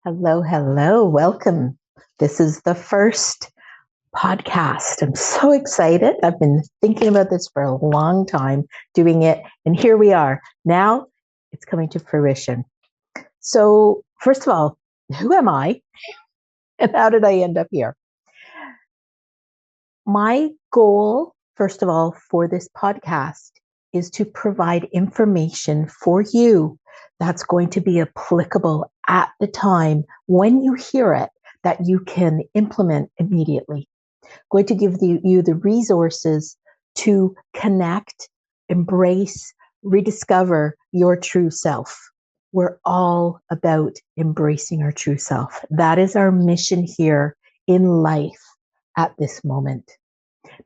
Hello, hello, welcome. This is the first podcast. I'm so excited. I've been thinking about this for a long time, doing it, and here we are. Now it's coming to fruition. So, first of all, who am I and how did I end up here? My goal, first of all, for this podcast is to provide information for you that's going to be applicable at the time when you hear it that you can implement immediately. Going to give you the resources to connect, embrace, rediscover your true self. We're all about embracing our true self. That is our mission here in life at this moment.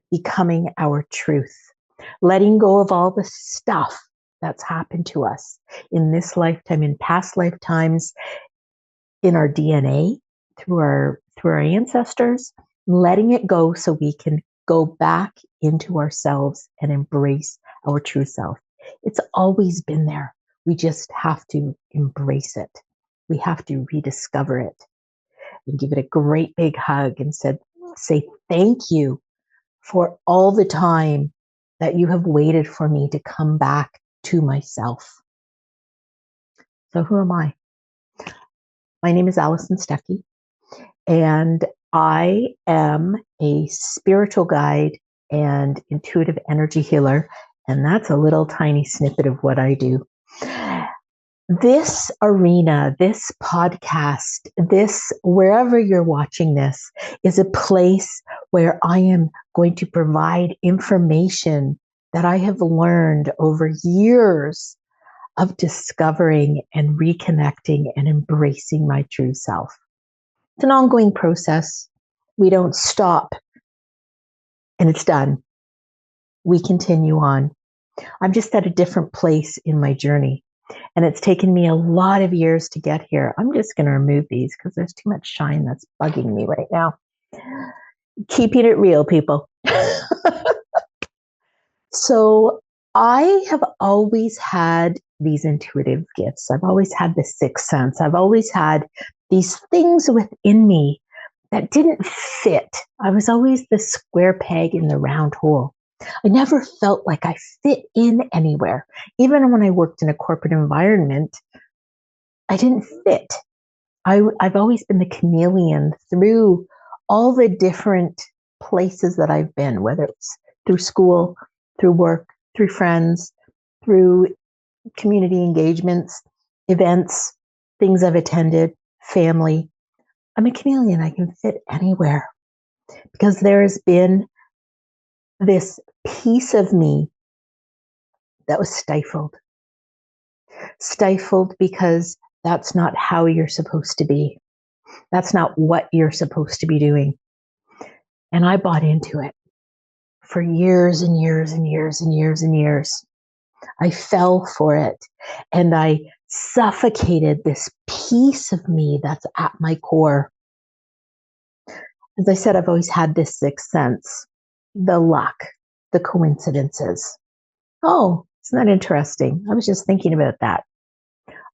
Becoming our truth, letting go of all the stuff that's happened to us in this lifetime, in past lifetimes, in our DNA, through our ancestors, letting it go so we can go back into ourselves and embrace our true self. It's always been there. We just have to embrace it. We have to rediscover it and give it a great big hug and say thank you for all the time that you have waited for me to come back to myself. So who am I? My name is Alison Stuckey, and I am a spiritual guide and intuitive energy healer, and that's a little tiny snippet of what I do. This arena, this podcast, this, wherever you're watching this, is a place where I am going to provide information that I have learned over years of discovering and reconnecting and embracing my true self. It's an ongoing process. We don't stop and it's done. We continue on. I'm just at a different place in my journey. And it's taken me a lot of years to get here. I'm just going to remove these because there's too much shine that's bugging me right now. Keeping it real, people. So I have always had these intuitive gifts. I've always had the sixth sense. I've always had these things within me that didn't fit. I was always the square peg in the round hole. I never felt like I fit in anywhere. Even when I worked in a corporate environment, I didn't fit. I've always been the chameleon through all the different places that I've been, whether it's through school, through work, through friends, through community engagements, events, things I've attended, family. I'm a chameleon. I can fit anywhere because there has been this piece of me that was stifled. Stifled because that's not how you're supposed to be. That's not what you're supposed to be doing. And I bought into it for years and years and years and years and years. I fell for it and I suffocated this piece of me that's at my core. As I said, I've always had this sixth sense, the luck, the coincidences. Oh, isn't that interesting? I was just thinking about that.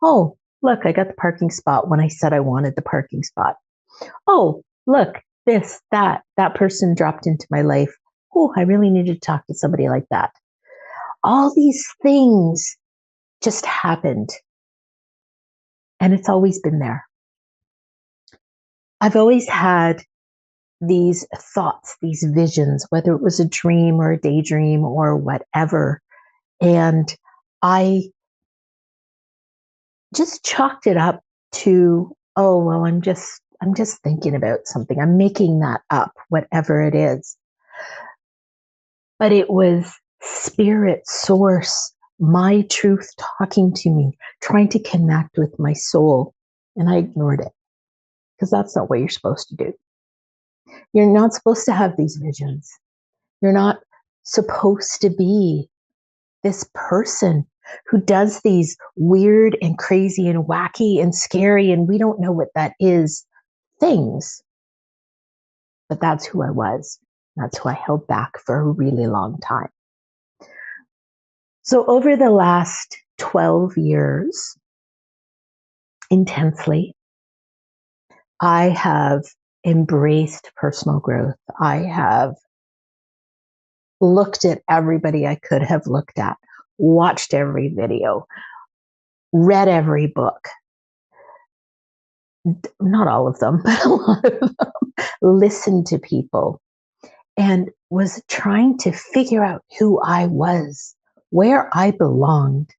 Oh, look, I got the parking spot when I said I wanted the parking spot. Oh, look, that person dropped into my life. Oh, I really needed to talk to somebody like that. All these things just happened. And it's always been there. I've always had these thoughts, these visions, whether it was a dream or a daydream or whatever. And I just chalked it up to, oh, well, I'm just thinking about something. I'm making that up, whatever it is. But it was spirit, source, my truth talking to me, trying to connect with my soul. And I ignored it because that's not what you're supposed to do. You're not supposed to have these visions. You're not supposed to be this person who does these weird and crazy and wacky and scary, and we don't know what that is, things. But that's who I was. That's who I held back for a really long time. So over the last 12 years, intensely, I have embraced personal growth. I have looked at everybody I could have looked at, watched every video, read every book, not all of them, but a lot of them, listened to people, and was trying to figure out who I was, where I belonged,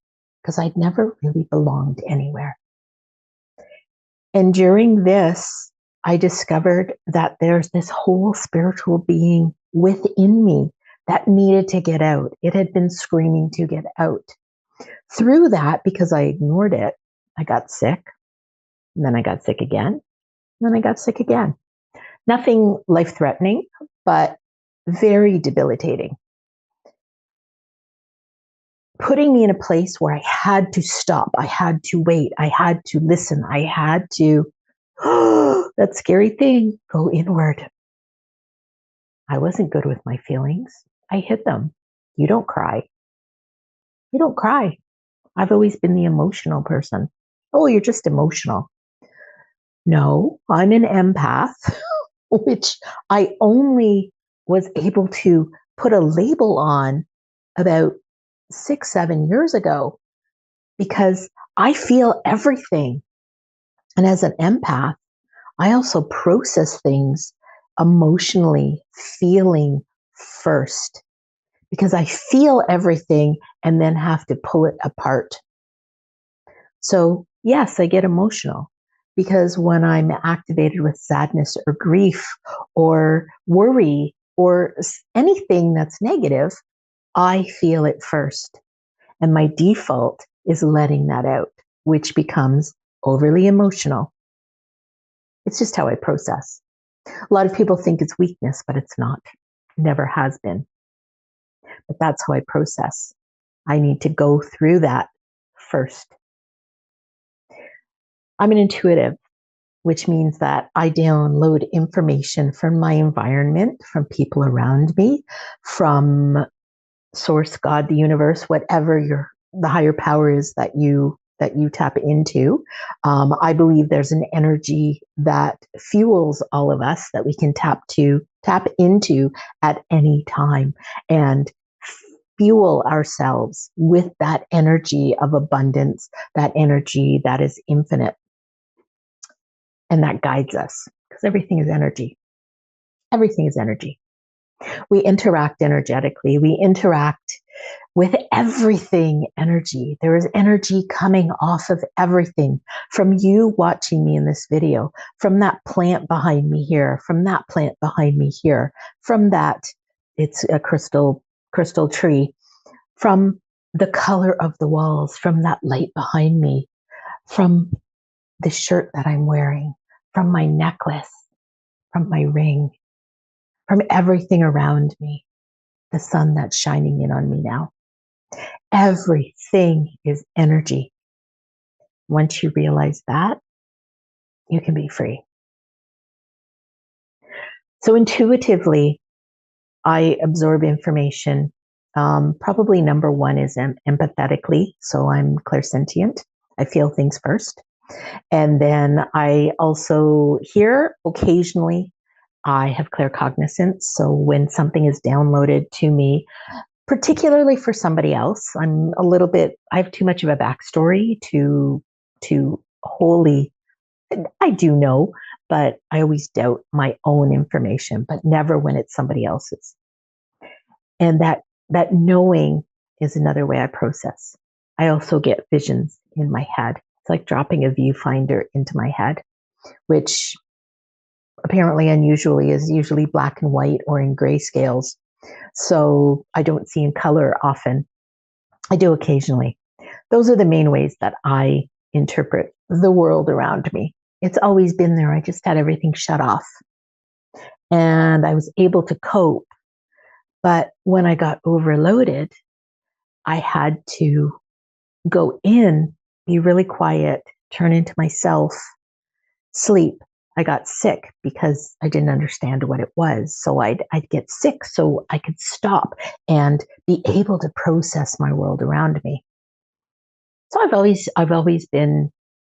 because I'd never really belonged anywhere. And during this, I discovered that there's this whole spiritual being within me that needed to get out. It had been screaming to get out. Through that, because I ignored it, I got sick, and then I got sick again, and then I got sick again. Nothing life-threatening, but very debilitating. Putting me in a place where I had to stop, I had to wait, I had to listen, I had to, that scary thing, go inward. I wasn't good with my feelings. I hid them. You don't cry. You don't cry. I've always been the emotional person. Oh, you're just emotional. No, I'm an empath, which I only was able to put a label on about 6-7 years ago, because I feel everything. And as an empath, I also process things emotionally, feeling first, because I feel everything and then have to pull it apart. So yes, I get emotional, because when I'm activated with sadness or grief or worry or anything that's negative, I feel it first. And my default is letting that out, which becomes overly emotional. It's just how I process. A lot of people think it's weakness, but it's not. Never has been. But that's how I process. I need to go through that first. I'm an intuitive, which means that I download information from my environment, from people around me, from source, God, the universe, whatever the higher power is that you tap into. I believe there's an energy that fuels all of us that we can tap into at any time, and fuel ourselves with that energy of abundance, that energy that is infinite, and that guides us, because everything is energy. Everything is energy. We interact energetically. We interact with everything energy. There is energy coming off of everything, from you watching me in this video, from that plant behind me here, from that plant behind me here, from that, it's a crystal tree, from the color of the walls, from that light behind me, from the shirt that I'm wearing, from my necklace, from my ring, from everything around me, the sun that's shining in on me now. Everything is energy. Once you realize that, you can be free. So intuitively, I absorb information. Probably number one is empathetically. So I'm clairsentient. I feel things first. And then I also hear occasionally. I have claircognizance. So when something is downloaded to me, particularly for somebody else, I have too much of a backstory to wholly, I do know, but I always doubt my own information, but never when it's somebody else's. And that knowing is another way I process. I also get visions in my head. It's like dropping a viewfinder into my head, which apparently unusually is usually black and white or in grayscales. So I don't see in color often. I do occasionally. Those are the main ways that I interpret the world around me. It's always been there. I just had everything shut off. And I was able to cope. But when I got overloaded, I had to go in, be really quiet, turn into myself, sleep. I got sick because I didn't understand what it was. So I'd get sick so I could stop and be able to process my world around me. So I've always been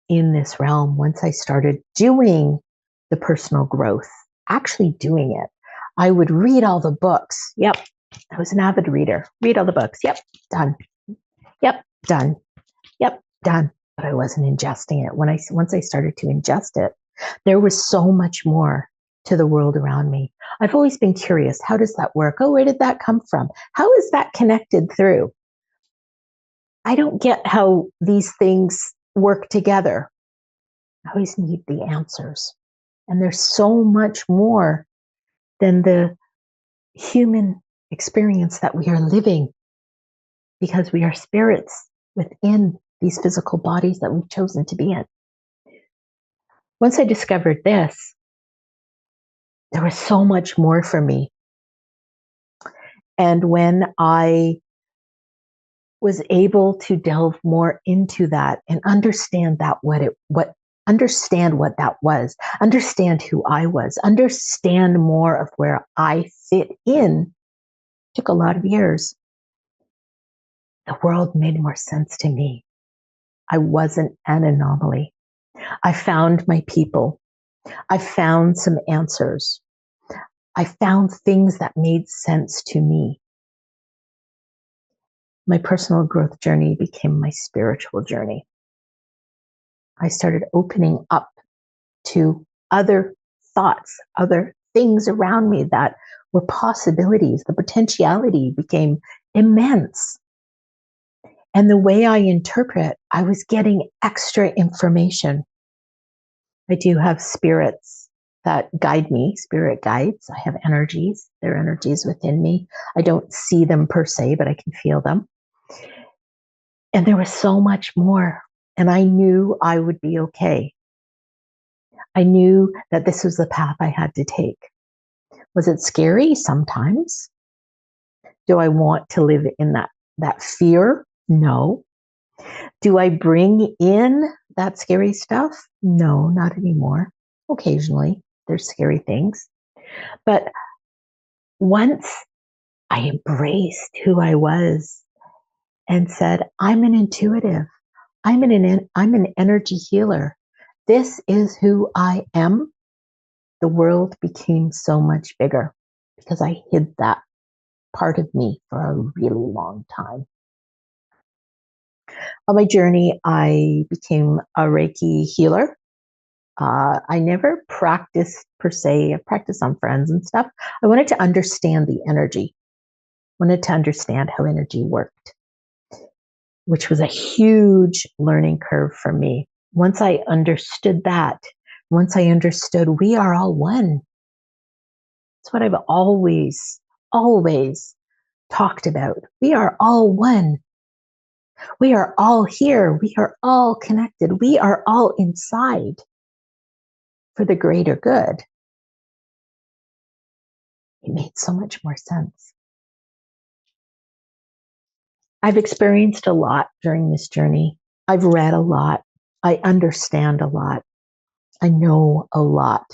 in this realm. Once I started doing the personal growth, actually doing it. I would read all the books. Yep, I was an avid reader. Read all the books. Yep, done. Yep, done. Yep, done. But I wasn't ingesting it. Once I started to ingest it, there was so much more to the world around me. I've always been curious. How does that work? Oh, where did that come from? How is that connected through? I don't get how these things work together. I always need the answers. And there's so much more than the human experience that we are living, because we are spirits within these physical bodies that we've chosen to be in. Once I discovered this, there was so much more for me. And when I was able to delve more into that and understand that understand what that was, understand who I was, understand more of where I fit in, took a lot of years. The world made more sense to me. I wasn't an anomaly. I found my people. I found some answers. I found things that made sense to me. My personal growth journey became my spiritual journey. I started opening up to other thoughts, other things around me that were possibilities. The potentiality became immense. And the way I interpret, I was getting extra information. I do have spirits that guide me, spirit guides. I have energies. There are energies within me. I don't see them per se, but I can feel them. And there was so much more. And I knew I would be okay. I knew that this was the path I had to take. Was it scary? Sometimes. Do I want to live in that fear? No. Do I bring in that scary stuff? No, not anymore. Occasionally, there's scary things. But once I embraced who I was and said, I'm an intuitive, I'm an energy healer. This is who I am. The world became so much bigger because I hid that part of me for a really long time. On my journey, I became a Reiki healer. I never practiced per se. I practiced on friends and stuff. I wanted to understand the energy. Wanted to understand how energy worked, which was a huge learning curve for me. Once I understood that, once I understood we are all one. That's what I've always talked about. We are all one. We are all here. We are all connected. We are all inside for the greater good. It made so much more sense. I've experienced a lot during this journey. I've read a lot. I understand a lot. I know a lot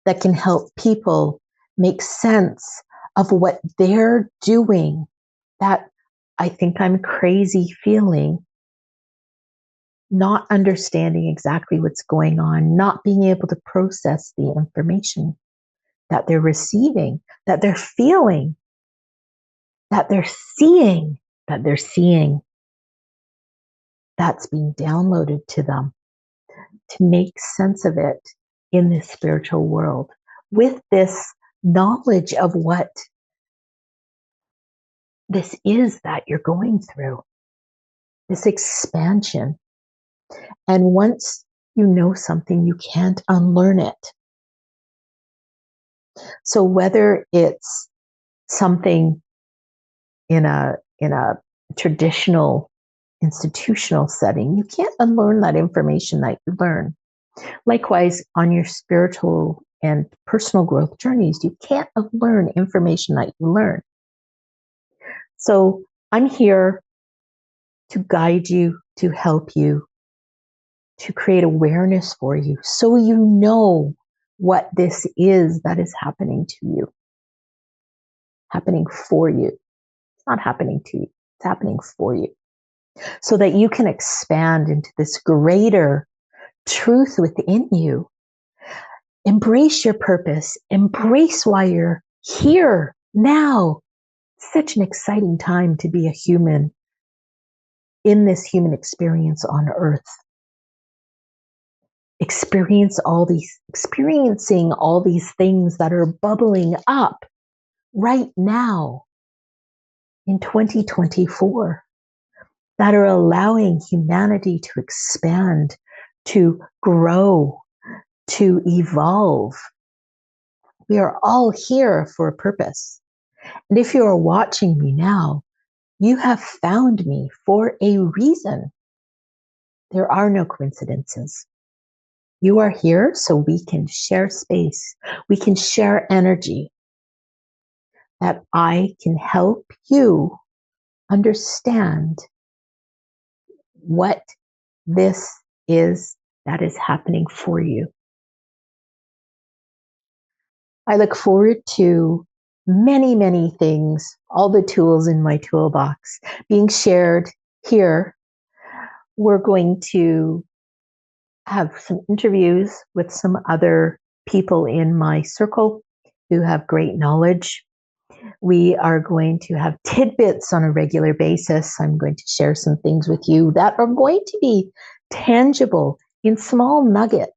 that can help people make sense of what they're doing, that I think I'm crazy feeling, not understanding exactly what's going on, not being able to process the information that they're receiving, that they're feeling, that they're seeing, that's being downloaded to them, to make sense of it in this spiritual world with this knowledge of what this is that you're going through, this expansion. And once you know something, you can't unlearn it. So whether it's something in a traditional institutional setting, you can't unlearn that information that you learn. Likewise, on your spiritual and personal growth journeys, you can't unlearn information that you learn. So I'm here to guide you, to help you, to create awareness for you, so you know what this is that is happening to you, happening for you. It's not happening to you, it's happening for you, so that you can expand into this greater truth within you Embrace your purpose. Embrace why you're here now. Such an exciting time to be a human in this human experience on earth. Experiencing all these things that are bubbling up right now in 2024 that are allowing humanity to expand, to grow, to evolve. We are all here for a purpose. And if you are watching me now, you have found me for a reason. There are no coincidences. You are here so we can share space. We can share energy. That I can help you understand what this is that is happening for you. I look forward to many, many things, all the tools in my toolbox being shared here. We're going to have some interviews with some other people in my circle who have great knowledge. We are going to have tidbits on a regular basis. I'm going to share some things with you that are going to be tangible in small nuggets,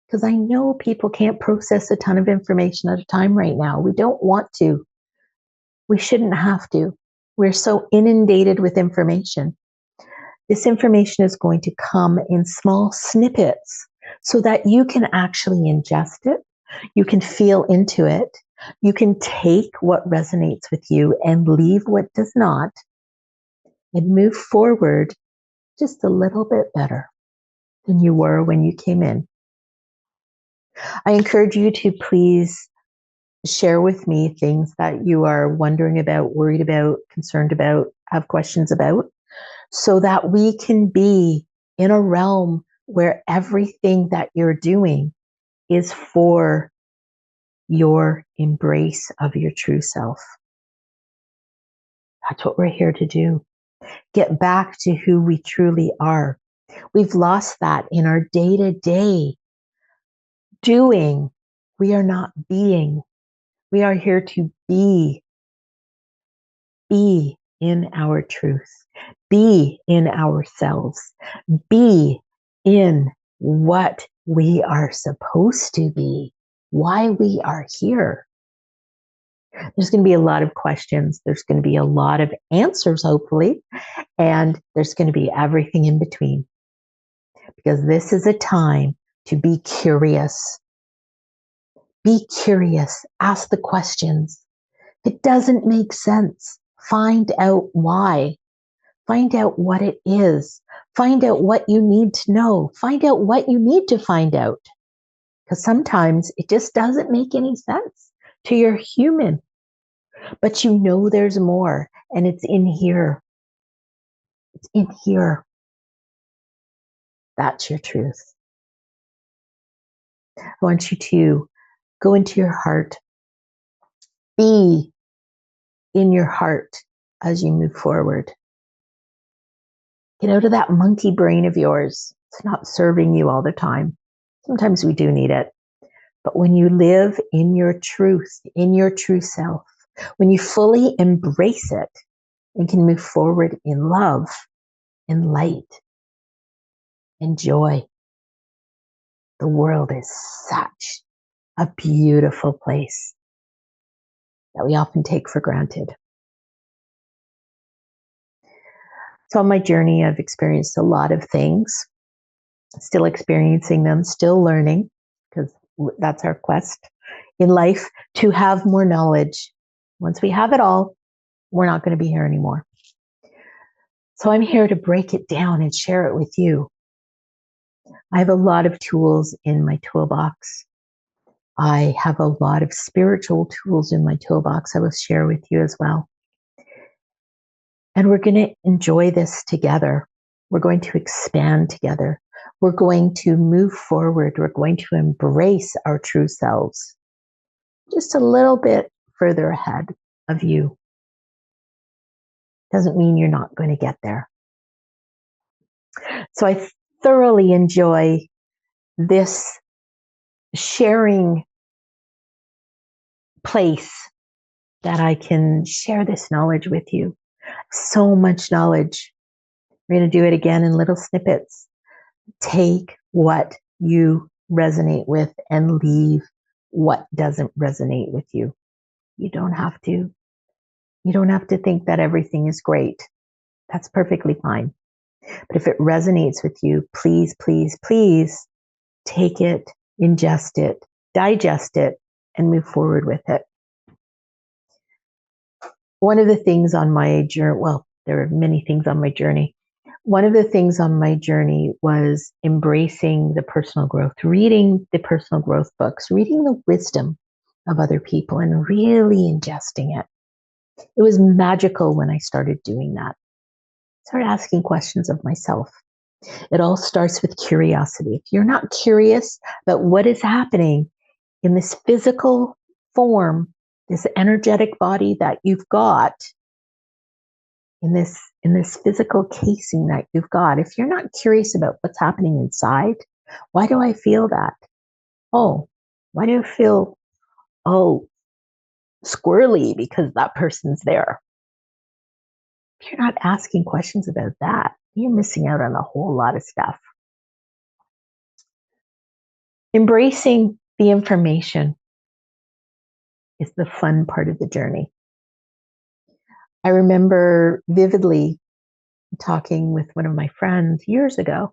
because I know people can't process a ton of information at a time right now. We don't want to. We shouldn't have to. We're so inundated with information. This information is going to come in small snippets so that you can actually ingest it. You can feel into it. You can take what resonates with you and leave what does not, and move forward just a little bit better than you were when you came in. I encourage you to please share with me things that you are wondering about, worried about, concerned about, have questions about, so that we can be in a realm where everything that you're doing is for your embrace of your true self. That's what we're here to do. Get back to who we truly are. We've lost that in our day-to-day doing. We are not being. We are here to be. Be in our truth. Be in ourselves. Be in what we are supposed to be. Why we are here. There's going to be a lot of questions. There's going to be a lot of answers, hopefully. And there's going to be everything in between. Because this is a time to be curious. Be curious. Ask the questions. If it doesn't make sense, find out why. Find out what it is. Find out what you need to know. Find out what you need to find out. Because sometimes it just doesn't make any sense to your human. But you know there's more, and it's in here. It's in here. That's your truth. I want you to go into your heart. Be in your heart as you move forward. Get out of that monkey brain of yours. It's not serving you all the time. Sometimes we do need it. But when you live in your truth, in your true self, when you fully embrace it and can move forward in love, in light, and joy, the world is such a beautiful place that we often take for granted. So on my journey, I've experienced a lot of things, still experiencing them, still learning, because that's our quest in life, to have more knowledge. Once we have it all, we're not going to be here anymore. So I'm here to break it down and share it with you. I have a lot of tools in my toolbox. I have a lot of spiritual tools in my toolbox I will share with you as well. And we're going to enjoy this together. We're going to expand together. We're going to move forward. We're going to embrace our true selves just a little bit further ahead of you. Doesn't mean you're not going to get there. So I thoroughly enjoy this sharing place that I can share this knowledge with you. So much knowledge. We're going to do it again in little snippets. Take what you resonate with and leave what doesn't resonate with you. You don't have to. You don't have to think that everything is great. That's perfectly fine. But if it resonates with you, please, please, please take it, ingest it, digest it, and move forward with it. One of the things on my journey, well, there are many things on my journey. One of the things on my journey was embracing the personal growth, reading the personal growth books, reading the wisdom of other people, and really ingesting it. It was magical when I started doing that. I started asking questions of myself. It all starts with curiosity. If you're not curious about what is happening in this physical form, this energetic body that you've got, in this physical casing that you've got, if you're not curious about what's happening inside, why do I feel that? Oh, why do I feel, squirrely because that person's there? If you're not asking questions about that, you're missing out on a whole lot of stuff. Embracing the information is the fun part of the journey. I remember vividly talking with one of my friends years ago,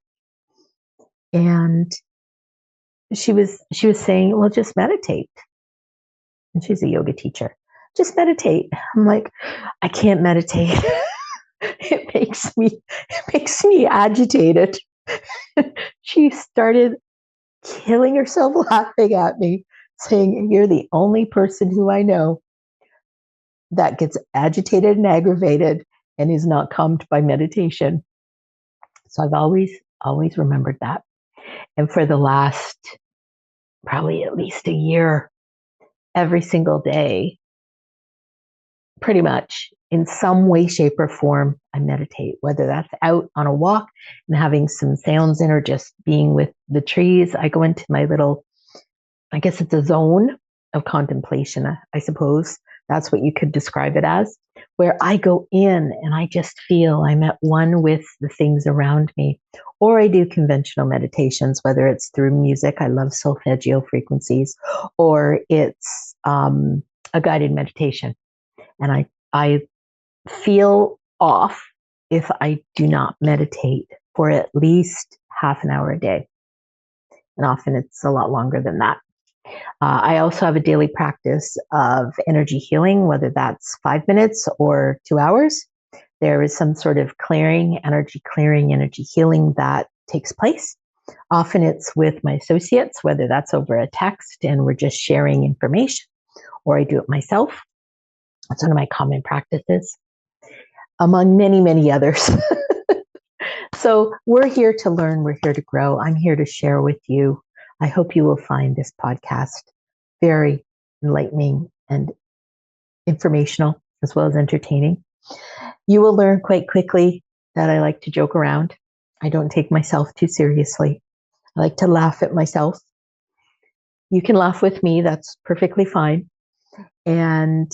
and she was saying, well, just meditate. And she's a yoga teacher. Just meditate. I'm like, I can't meditate. It makes me agitated. She started killing herself laughing at me, saying, you're the only person who I know that gets agitated and aggravated and is not calmed by meditation. So I've always remembered that. And for the last probably at least a year, every single day, pretty much in some way, shape, or form, I meditate, whether that's out on a walk and having some sounds in or just being with the trees. I go into my little, I guess it's a zone of contemplation, I suppose. That's what you could describe it as, where I go in and I just feel I'm at one with the things around me. Or I do conventional meditations, whether it's through music, I love solfeggio frequencies, or it's a guided meditation. And I feel off if I do not meditate for at least half an hour a day. And often it's a lot longer than that. I also have a daily practice of energy healing, whether that's 5 minutes or 2 hours. There is some sort of energy healing that takes place. Often it's with my associates, whether that's over a text and we're just sharing information, or I do it myself. That's one of my common practices, among many, many others. So we're here to learn. We're here to grow. I'm here to share with you. I hope you will find this podcast very enlightening and informational, as well as entertaining. You will learn quite quickly that I like to joke around. I don't take myself too seriously. I like to laugh at myself. You can laugh with me. That's perfectly fine. And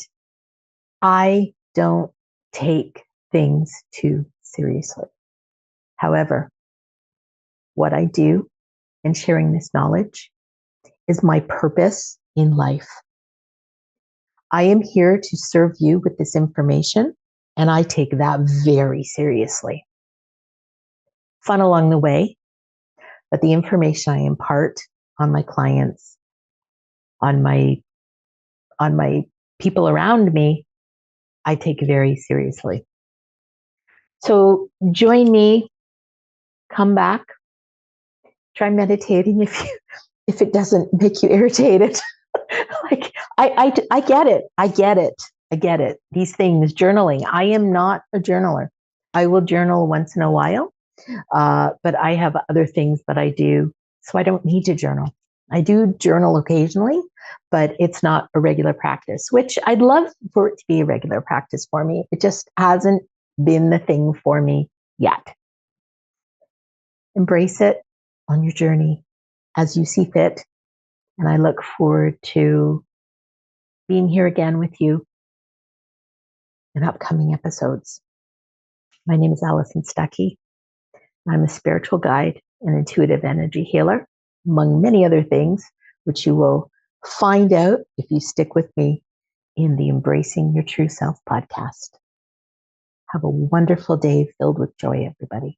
I don't take things too seriously. However, what I do in sharing this knowledge is my purpose in life. I am here to serve you with this information, and I take that very seriously. Fun along the way, but the information I impart on my clients, on my people around me, I take very seriously. So join me, come back, try meditating if it doesn't make you irritated. Like I get it. I get it. These things, journaling. I am not a journaler. I will journal once in a while, but I have other things that I do, so I don't need to journal. I do journal occasionally, but it's not a regular practice, which I'd love for it to be a regular practice for me. It just hasn't been the thing for me yet. Embrace it on your journey as you see fit. And I look forward to being here again with you in upcoming episodes. My name is Alison Stuckey. I'm a spiritual guide and intuitive energy healer, among many other things, which you will find out if you stick with me in the Embracing Your True Self podcast. Have a wonderful day filled with joy, everybody.